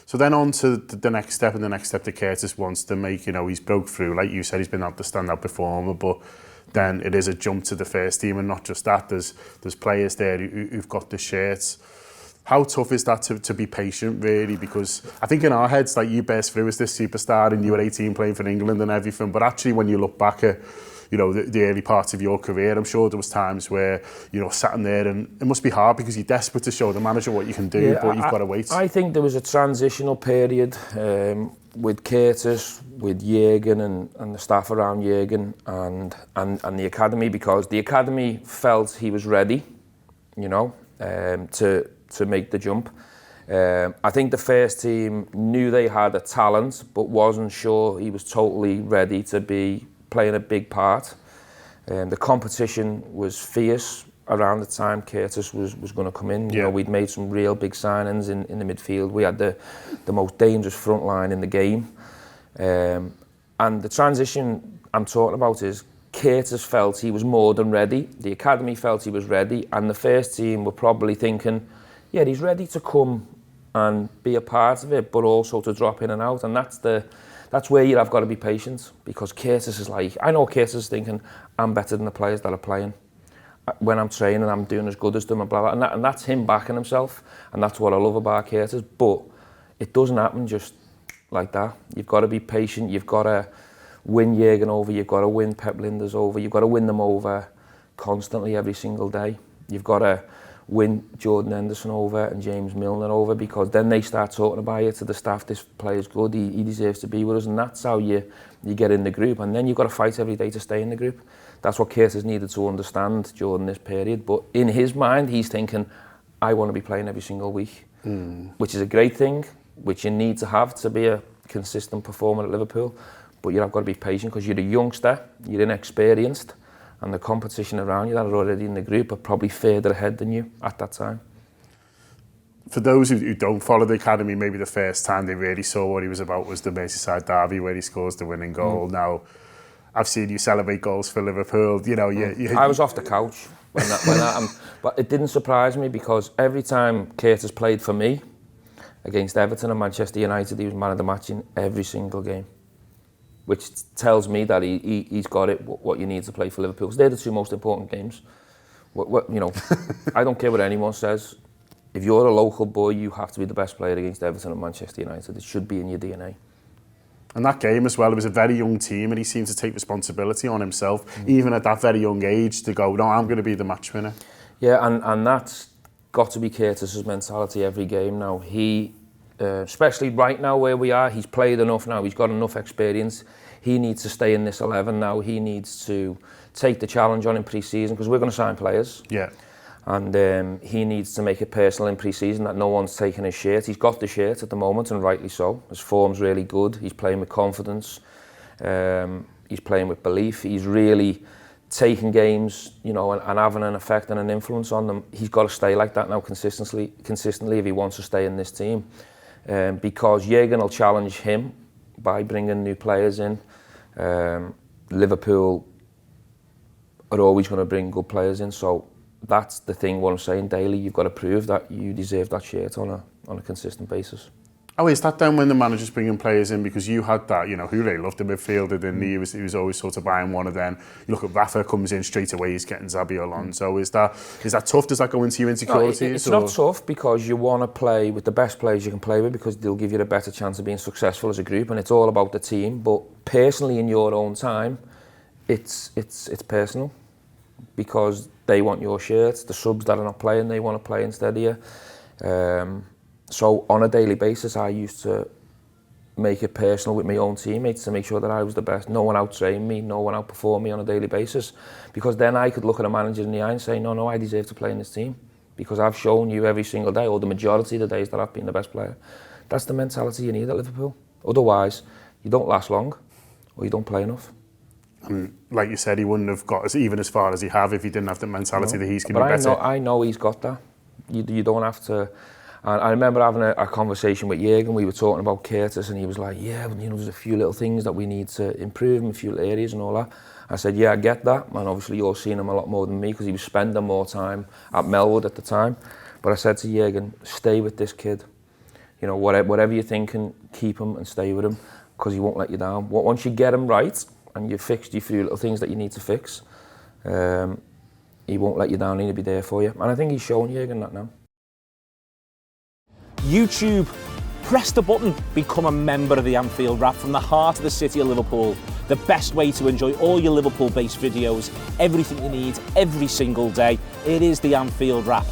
So then on to the next step, and the next step that Curtis wants to make. You know, he's broke through, like you said, he's been out the standout performer, but then it is a jump to the first team, and not just that, there's players there who've got the shirts. How tough is that to be patient, really? Because I think in our heads, like, you burst through as this superstar and you were 18 playing for England and everything, but actually when you look back at, you know, the early parts of your career, I'm sure there was times where, you know, sat in there, and it must be hard because you're desperate to show the manager what you can do, but you've got to wait. I think there was a transitional period with Curtis, with Jürgen and the staff around Jürgen and the academy, because the academy felt he was ready, you know, to make the jump. I think the first team knew they had a talent, but wasn't sure he was totally ready to be playing a big part. The competition was fierce around the time Curtis was going to come in. You know, we'd made some real big signings in the midfield. We had the most dangerous front line in the game. And the transition I'm talking about is Curtis felt he was more than ready. The academy felt he was ready, and the first team were probably thinking, yeah, he's ready to come and be a part of it, but also to drop in and out. And that's where you've got to be patient, because Curtis is like, I know Curtis is thinking, I'm better than the players that are playing. When I'm training, I'm doing as good as them, and blah, blah. And that's him backing himself, and that's what I love about Curtis. But it doesn't happen just like that. You've got to be patient. You've got to win Jürgen over. You've got to win Pep Linders over. You've got to win them over constantly every single day. You've got to win Jordan Henderson over and James Milner over, because then they start talking about you to the staff, this player's good, he deserves to be with us, and that's how you get in the group. And then you've got to fight every day to stay in the group. That's what Curtis needed to understand during this period. But in his mind, he's thinking, I want to be playing every single week, which is a great thing, which you need to have to be a consistent performer at Liverpool. But you've got to be patient, because you're a youngster, you're inexperienced, and the competition around you that are already in the group are probably further ahead than you at that time. For those who don't follow the academy, maybe the first time they really saw what he was about was the Merseyside derby where he scores the winning goal. Now, I've seen you celebrate goals for Liverpool. You know, I was off the couch when that happened, but it didn't surprise me, because every time Curtis played for me against Everton and Manchester United, he was man of the match in every single game, which tells me that he's got it, what you need to play for Liverpool. Because they're the two most important games. You know, I don't care what anyone says. If you're a local boy, you have to be the best player against Everton and Manchester United. It should be in your DNA. And that game as well, it was a very young team, and he seemed to take responsibility on himself, even at that very young age, to go, no, I'm going to be the match winner. Yeah, and that's got to be Curtis's mentality every game now. He, especially right now where we are, he's played enough now, he's got enough experience. He needs to stay in this 11 now. He needs to take the challenge on in pre-season, because we're going to sign players. Yeah. And he needs to make it personal in pre-season that no one's taking his shirt. He's got the shirt at the moment, and rightly so. His form's really good. He's playing with confidence. He's playing with belief. He's really taking games, you know, and having an effect and an influence on them. He's got to stay like that now consistently if he wants to stay in this team. Because Jürgen will challenge him by bringing new players in. Liverpool are always going to bring good players in, so that's the thing. What I'm saying, daily, you've got to prove that you deserve that shirt on a consistent basis. Oh, is that then when the manager's bringing players in? Because you had that, you know, who really loved the midfielder, didn't he? He was always sort of buying one of them. You look at Rafa, comes in straight away, he's getting Xabi Alonso. Is that tough? Does that go into your insecurities? No, it's not tough, because you want to play with the best players you can play with, because they'll give you a better chance of being successful as a group, and it's all about the team. But personally, in your own time, it's personal, because they want your shirts. The subs that are not playing, they want to play instead of you. So on a daily basis, I used to make it personal with my own teammates to make sure that I was the best. No one out-trained me, no one outperformed me on a daily basis, because then I could look at a manager in the eye and say, no, I deserve to play in this team, because I've shown you every single day, or the majority of the days, that I've been the best player. That's the mentality you need at Liverpool. Otherwise, you don't last long, or you don't play enough. And like you said, he wouldn't have got even as far as he have if he didn't have the mentality that he's going to be better. But I know he's got that. You don't have to. And I remember having a conversation with Jürgen. We were talking about Curtis, and he was like, yeah, you know, there's a few little things that we need to improve in a few little areas and all that. I said, yeah, I get that. And obviously you're seeing him a lot more than me, because he was spending more time at Melwood at the time. But I said to Jürgen, stay with this kid. you know, whatever you're thinking, keep him and stay with him, because he won't let you down. Once you get him right and you've fixed your few little things that you need to fix, he won't let you down. He'll be there for you. And I think he's showing Jurgen that now. YouTube, press the button, become a member of the Anfield Wrap from the heart of the city of Liverpool. The best way to enjoy all your Liverpool-based videos, everything you need, every single day. It is the Anfield Wrap.